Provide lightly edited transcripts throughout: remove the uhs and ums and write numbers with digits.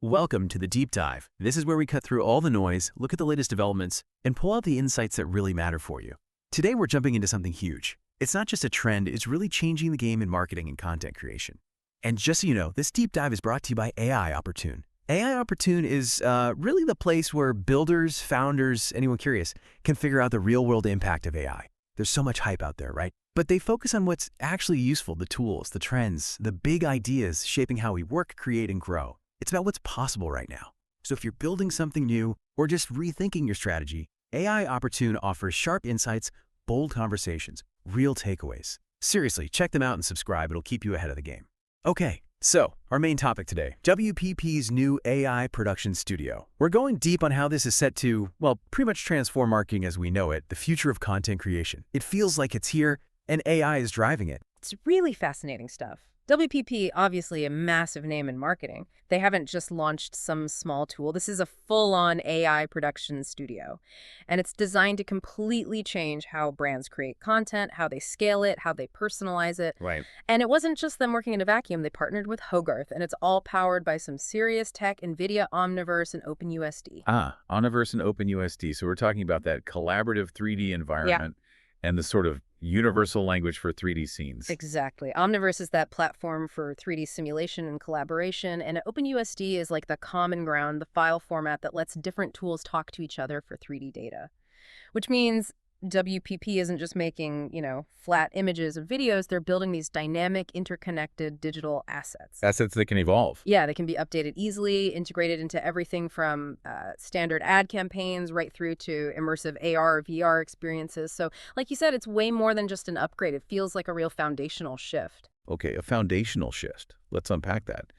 Welcome to the Deep Dive. This is where we cut through all the noise, look at the latest developments, and pull out the insights that really matter for you. Today, we're jumping into something huge. It's not just a trend, it's really changing the game in marketing and content creation. And just so you know, this deep dive is brought to you by AI Opportune. AI Opportune is really the place where builders, founders, anyone curious, can figure out the real-world impact of AI. There's so much hype out there, right? But they focus on what's actually useful, the tools, the trends, the big ideas shaping how we work, create, and grow. It's about what's possible right now. So if you're building something new or just rethinking your strategy, AI Opportune offers sharp insights, bold conversations, real takeaways. Seriously, check them out and subscribe. It'll keep you ahead of the game. Okay, so our main topic today, WPP's new AI production studio. We're going deep on how this is set to, well, pretty much transform marketing as we know it, the future of content creation. It feels like it's here, and AI is driving it. It's really fascinating stuff. WPP, obviously a massive name in marketing. They haven't just launched some small tool. This is a full-on AI production studio. And it's designed to completely change how brands create content, how they scale it, how they personalize it. Right. And it wasn't just them working in a vacuum. They partnered with Hogarth, and it's all powered by some serious tech, NVIDIA Omniverse and OpenUSD. Omniverse and OpenUSD. So we're talking about that collaborative 3D environment and the sort of universal language for 3D scenes. Exactly. Omniverse is that platform for 3D simulation and collaboration, and OpenUSD is like the common ground, the file format that lets different tools talk to each other for 3D data. Which means WPP isn't just making, flat images of videos. They're building these dynamic, interconnected digital assets. Assets that can evolve. Yeah, they can be updated easily, integrated into everything from standard ad campaigns right through to immersive AR or VR experiences. So, like you said, it's way more than just an upgrade. It feels like a real foundational shift. Okay, a foundational shift. Let's unpack that.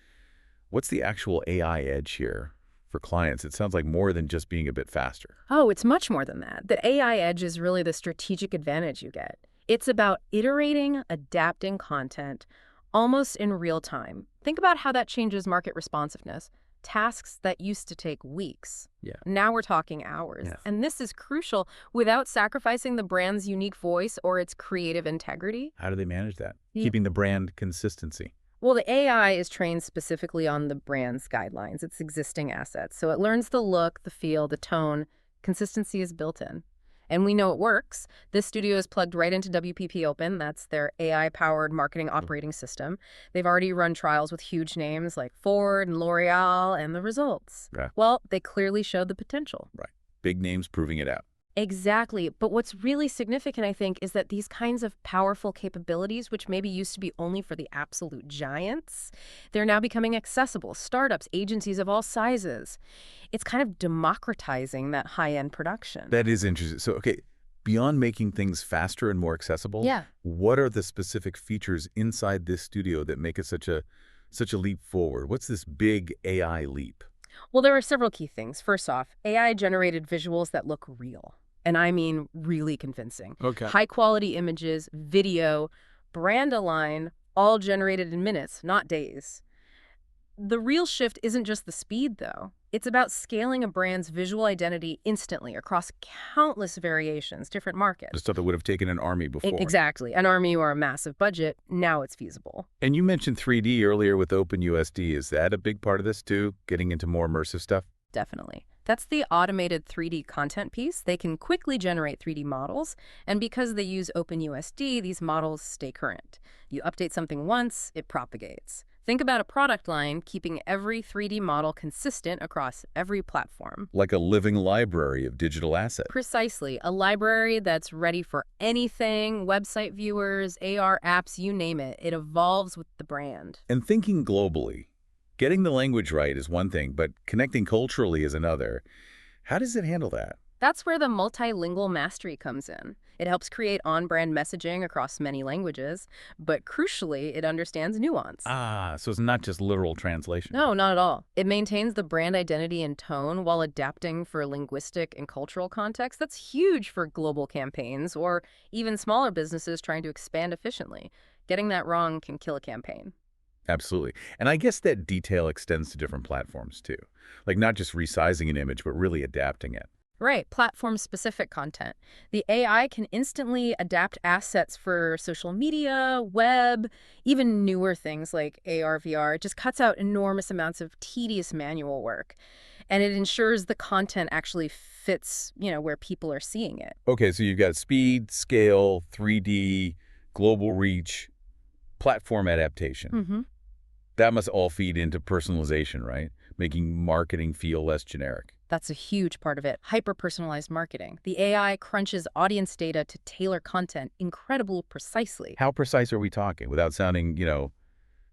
What's the actual AI edge here for clients? It sounds like more than just being a bit faster. Oh, it's much more than that. The AI edge is really the strategic advantage you get. It's about iterating, adapting content almost in real time. Think about how that changes market responsiveness. Tasks that used to take weeks. Yeah. Now we're talking hours. Yeah. And this is crucial without sacrificing the brand's unique voice or its creative integrity. How do they manage that? Keeping the brand consistency. Well, the AI is trained specifically on the brand's guidelines, its existing assets. So it learns the look, the feel, the tone. Consistency is built in. And we know it works. This studio is plugged right into WPP Open. That's their AI-powered marketing operating system. They've already run trials with huge names like Ford and L'Oreal, and the results. Yeah. Well, they clearly showed the potential. Right. Big names proving it out. Exactly. But what's really significant, I think, is that these kinds of powerful capabilities, which maybe used to be only for the absolute giants, they're now becoming accessible. Startups, agencies of all sizes. It's kind of democratizing that high-end production. That is interesting. So, okay, beyond making things faster and more accessible, what are the specific features inside this studio that make it such a leap forward? What's this big AI leap? Well, there are several key things. First off, AI-generated visuals that look real. And I mean really convincing. Okay. High-quality images, video, brand align, all generated in minutes, not days. The real shift isn't just the speed, though. It's about scaling a brand's visual identity instantly across countless variations, different markets. The stuff that would have taken an army before. Exactly. An army or a massive budget, now it's feasible. And you mentioned 3D earlier with OpenUSD. Is that a big part of this, too, getting into more immersive stuff? Definitely. That's the automated 3D content piece. They can quickly generate 3D models, and because they use OpenUSD, these models stay current. You update something once, it propagates. Think about a product line keeping every 3D model consistent across every platform. Like a living library of digital assets. Precisely. A library that's ready for anything, website viewers, AR apps, you name it. It evolves with the brand. And thinking globally, getting the language right is one thing, but connecting culturally is another. How does it handle that? That's where the multilingual mastery comes in. It helps create on-brand messaging across many languages, but crucially, it understands nuance. So it's not just literal translation. No, not at all. It maintains the brand identity and tone while adapting for linguistic and cultural context. That's huge for global campaigns or even smaller businesses trying to expand efficiently. Getting that wrong can kill a campaign. Absolutely. And I guess that detail extends to different platforms, too. Like not just resizing an image, but really adapting it. Right, platform-specific content. The AI can instantly adapt assets for social media, web, even newer things like AR, VR. It just cuts out enormous amounts of tedious manual work. And it ensures the content actually fits, where people are seeing it. Okay, so you've got speed, scale, 3D, global reach, platform adaptation. Mm-hmm. That must all feed into personalization, right? Making marketing feel less generic. That's a huge part of it. Hyper-personalized marketing. The AI crunches audience data to tailor content incredibly precisely. How precise are we talking without sounding,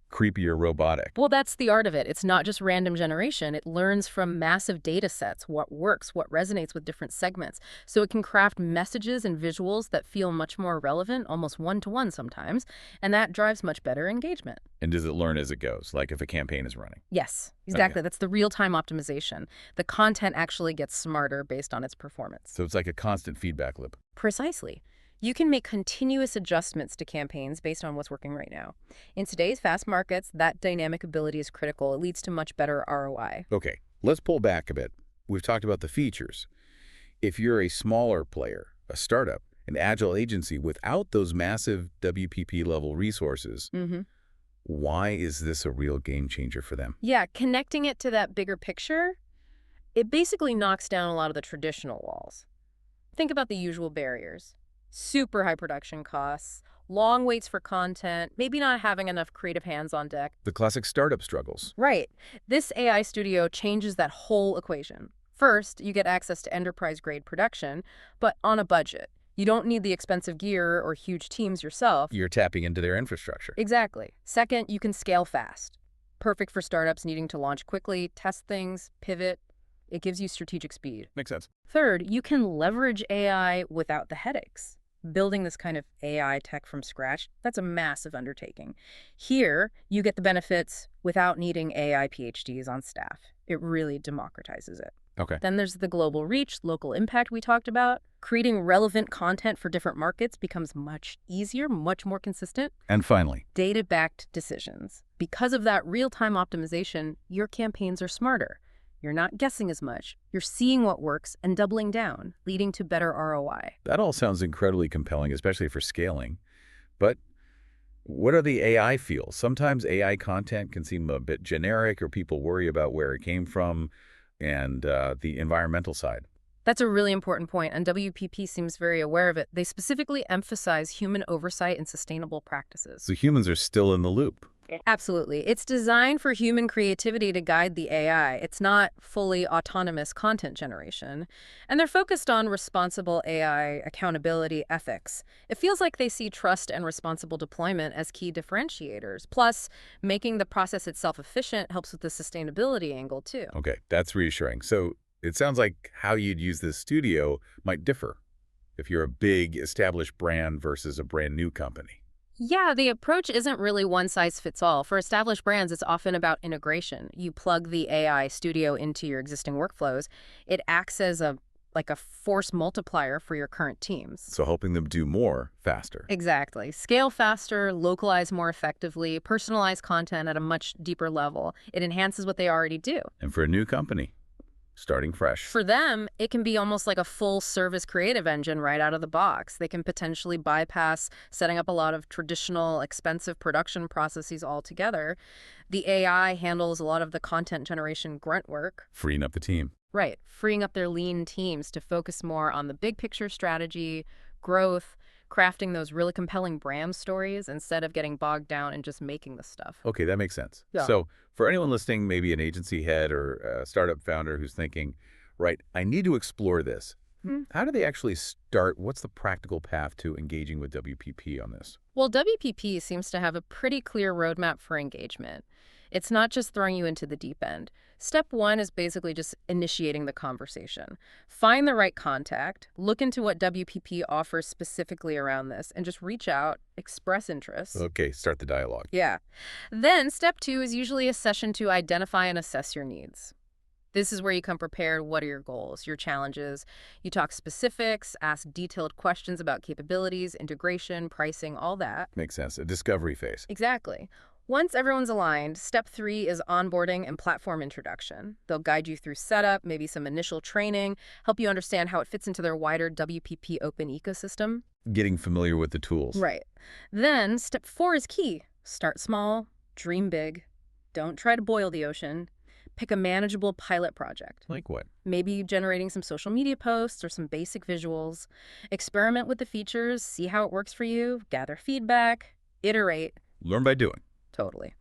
creepy or robotic? Well, that's the art of it. It's not just random generation. It learns from massive data sets, what works, what resonates with different segments. So it can craft messages and visuals that feel much more relevant, almost one-to-one sometimes, and that drives much better engagement. And does it learn as it goes, like if a campaign is running? Yes, exactly. Okay. That's the real-time optimization. The content actually gets smarter based on its performance. So it's like a constant feedback loop. Precisely. You can make continuous adjustments to campaigns based on what's working right now. In today's fast markets, that dynamic ability is critical. It leads to much better ROI. Okay, let's pull back a bit. We've talked about the features. If you're a smaller player, a startup, an agile agency without those massive WPP level resources, why is this a real game changer for them? Yeah, connecting it to that bigger picture, it basically knocks down a lot of the traditional walls. Think about the usual barriers. Super high production costs, long waits for content, maybe not having enough creative hands on deck. The classic startup struggles. Right. This AI studio changes that whole equation. First, you get access to enterprise-grade production, but on a budget. You don't need the expensive gear or huge teams yourself. You're tapping into their infrastructure. Exactly. Second, you can scale fast. Perfect for startups needing to launch quickly, test things, pivot. It gives you strategic speed. Makes sense. Third, you can leverage AI without the headaches. Building this kind of AI tech from scratch, that's a massive undertaking. Here, you get the benefits without needing AI PhDs on staff. It really democratizes it. Okay. Then there's the global reach, local impact we talked about. Creating relevant content for different markets becomes much easier, much more consistent. And finally, data-backed decisions. Because of that real-time optimization, your campaigns are smarter. You're not guessing as much. You're seeing what works and doubling down, leading to better ROI. that all sounds incredibly compelling, especially for scaling. But what are the AI feels? Sometimes AI content can seem a bit generic, or people worry about where it came from and the environmental side. That's a really important point, and WPP seems very aware of it. They specifically emphasize human oversight and sustainable practices. So humans are still in the loop. Absolutely. It's designed for human creativity to guide the AI. It's not fully autonomous content generation. And they're focused on responsible AI, accountability, ethics. It feels like they see trust and responsible deployment as key differentiators. Plus, making the process itself efficient helps with the sustainability angle, too. Okay, that's reassuring. So it sounds like how you'd use this studio might differ if you're a big established brand versus a brand new company. Yeah, the approach isn't really one size fits all. For established brands, it's often about integration. You plug the AI studio into your existing workflows. It acts as a force multiplier for your current teams. So helping them do more faster. Exactly. Scale faster, localize more effectively, personalize content at a much deeper level. It enhances what they already do. And for a new company, starting fresh. For them, it can be almost like a full-service creative engine right out of the box. They can potentially bypass setting up a lot of traditional, expensive production processes altogether. The AI handles a lot of the content generation grunt work. Freeing up the team. Right, freeing up their lean teams to focus more on the big picture strategy, growth, crafting those really compelling brand stories instead of getting bogged down in just making the stuff. Okay, that makes sense. Yeah. So for anyone listening, maybe an agency head or a startup founder who's thinking, right, I need to explore this. How do they actually start? What's the practical path to engaging with WPP on this? Well, WPP seems to have a pretty clear roadmap for engagement. It's not just throwing you into the deep end. Step one is basically just initiating the conversation. Find the right contact, look into what WPP offers specifically around this, and just reach out, express interest. Okay, start the dialogue. Yeah. Then step two is usually a session to identify and assess your needs. This is where you come prepared. What are your goals, your challenges? You talk specifics, ask detailed questions about capabilities, integration, pricing, all that. Makes sense. A discovery phase. Exactly. Once everyone's aligned, step 3 is onboarding and platform introduction. They'll guide you through setup, maybe some initial training, help you understand how it fits into their wider WPP open ecosystem. Getting familiar with the tools. Right. Then step 4 is key. Start small, dream big. Don't try to boil the ocean. Pick a manageable pilot project. Like what? Maybe generating some social media posts or some basic visuals. Experiment with the features, see how it works for you, gather feedback, iterate. Learn by doing. Totally.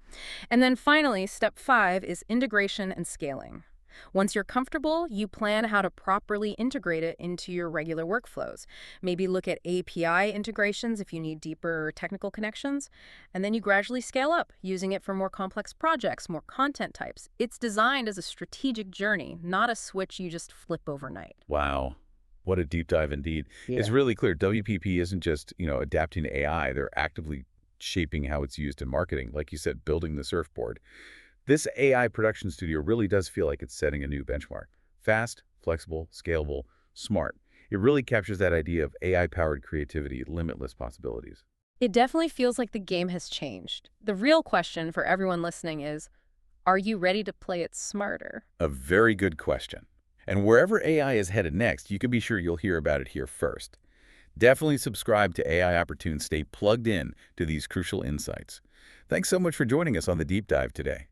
And then finally, step 5 is integration and scaling. Once you're comfortable, you plan how to properly integrate it into your regular workflows. Maybe look at API integrations if you need deeper technical connections, and then you gradually scale up, using it for more complex projects, more content types. It's designed as a strategic journey, not a switch you just flip overnight. Wow. What a deep dive indeed. Yeah. It's really clear WPP isn't just, adapting to AI. They're actively shaping how it's used in marketing. Like you said, building the surfboard. This AI production studio really does feel like it's setting a new benchmark. Fast, flexible, scalable, smart. It really captures that idea of AI-powered creativity, limitless possibilities. It definitely feels like the game has changed. The real question for everyone listening is, are you ready to play it smarter? A very good question. And wherever AI is headed next, you can be sure you'll hear about it here first. Definitely subscribe to AI Opportune. Stay plugged in to these crucial insights. Thanks so much for joining us on the Deep Dive today.